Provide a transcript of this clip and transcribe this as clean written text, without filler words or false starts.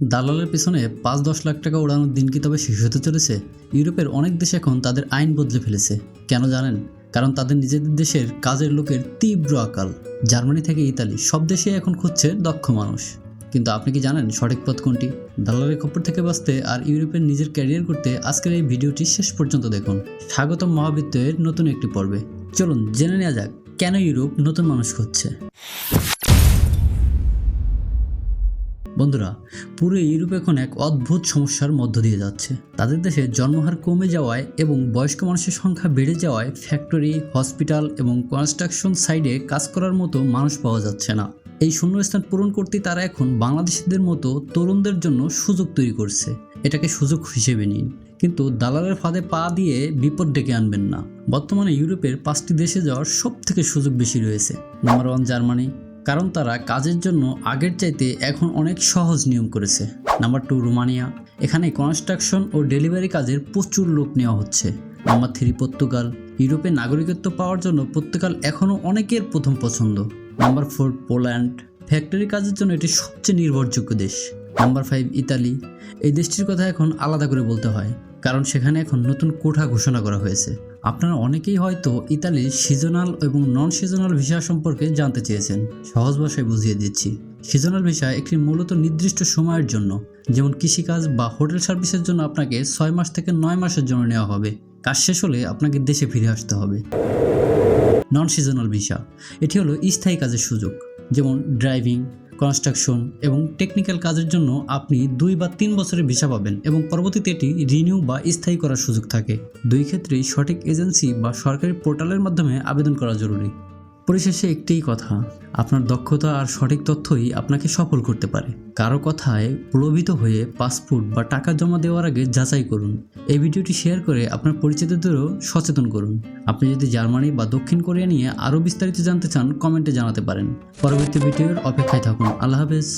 দালালের পেছনে ৫-১০ লাখ টাকা ওড়ানোর দিন কি তবে শেষ হতে চলেছে? ইউরোপের অনেক দেশ এখন তাদের আইন বদলে ফেলেছে। কেন জানেন? কারণ তাদের নিজেদের দেশের কাজের লোকের তীব্র আকাল। জার্মানি থেকে ইতালি সব দেশে এখন খুঁজছে দক্ষ মানুষ। কিন্তু আপনি কি জানেন সঠিক পথ কোনটি? দালালের খপ্পর থেকে বাঁচতে আর ইউরোপের নিজের ক্যারিয়ার করতে আজকের এই ভিডিওটি শেষ পর্যন্ত দেখুন। স্বাগতম মহাবিত্তের নতুন একটি পর্বে। চলুন জেনে নেওয়া যাক কেন ইউরোপ নতুন মানুষ খুঁজছে। বন্ধুরা, পুরো ইউরোপ এখন এক অদ্ভুত সমস্যার মধ্য দিয়ে যাচ্ছে। তাদের দেশে জন্মহার কমে যাওয়ায় এবং বয়স্ক মানুষের সংখ্যা বেড়ে যাওয়ায় ফ্যাক্টরি, হসপিটাল এবং কনস্ট্রাকশন সাইডে কাজ করার মতো মানুষ পাওয়া যাচ্ছে না। এই শূন্যস্থান পূরণ করতে তারা এখন বাংলাদেশিদের মতো তরুণদের জন্য সুযোগ তৈরি করছে। এটাকে সুযোগ হিসেবে নিন, কিন্তু দালালের ফাঁদে পা দিয়ে বিপদ ডেকে আনবেন না। বর্তমানে ইউরোপের 5টি দেশে যাওয়ার সব থেকে সুযোগ বেশি রয়েছে। নাম্বার 1 জার্মানি, কারণ তারা কাজের জন্য আগের চাইতে এখন অনেক সহজ নিয়ম করেছে। নাম্বার 2 রোমানিয়া, এখানে কনস্ট্রাকশন ও ডেলিভারি কাজের প্রচুর লোক নেওয়া হচ্ছে। নাম্বার 3 পর্তুগাল, ইউরোপে নাগরিকত্ব পাওয়ার জন্য পর্তুগাল এখনও অনেকের প্রথম পছন্দ। নাম্বার 4 পোল্যান্ড, ফ্যাক্টরি কাজের জন্য এটি সবচেয়ে নির্ভরযোগ্য দেশ। নাম্বার 5 ইতালি, এই দেশটির কথা এখন আলাদা করে বলতে হয়, কারণ সেখানে এখন নতুন কোঠা ঘোষণা করা হয়েছে। আপনারা অনেকেই হয়তো ইতালির সিজনাল এবং নন সিজনাল ভিসা সম্পর্কে জানতে চেয়েছেন। সহজ ভাষায় বুঝিয়ে দিচ্ছি। সিজনাল ভিসা একটি মূলত নির্দিষ্ট সময়ের জন্য, যেমন কৃষিকাজ বা হোটেল সার্ভিসের জন্য আপনাকে 6 মাস থেকে 9 মাসের জন্য নেওয়া হবে। কাজ শেষ হলে আপনাকে দেশে ফিরে আসতে হবে। নন সিজনাল ভিসা, এটি হলো স্থায়ী কাজের সুযোগ, যেমন ড্রাইভিং, কনস্ট্রাকশন এবং টেকনিক্যাল কাজের জন্য আপনি 2 বা 3 বছরের ভিসা পাবেন এবং পরবর্তীতে এটি রিনিউ বা স্থায়ী করার সুযোগ থাকে। দুই ক্ষেত্রেই সঠিক এজেন্সি বা সরকারি পোর্টালের মাধ্যমে আবেদন করা জরুরি। পরিশেষে একটিই কথা, আপনার দক্ষতা আর সঠিক তথ্যই আপনাকে সফল করতে পারে। কারো কথায় প্রলোভিত হয়ে পাসপোর্ট বা টাকা জমা দেওয়ার আগে যাচাই করুন। এই ভিডিওটি শেয়ার করে আপনার পরিচিতদেরও সচেতন করুন। আপনি যদি জার্মানি বা দক্ষিণ কোরিয়া নিয়ে আরও বিস্তারিত জানতে চান, কমেন্টে জানাতে পারেন। পরবর্তী ভিডিওর অপেক্ষায় থাকুন। আল্লাহ হাফেজ।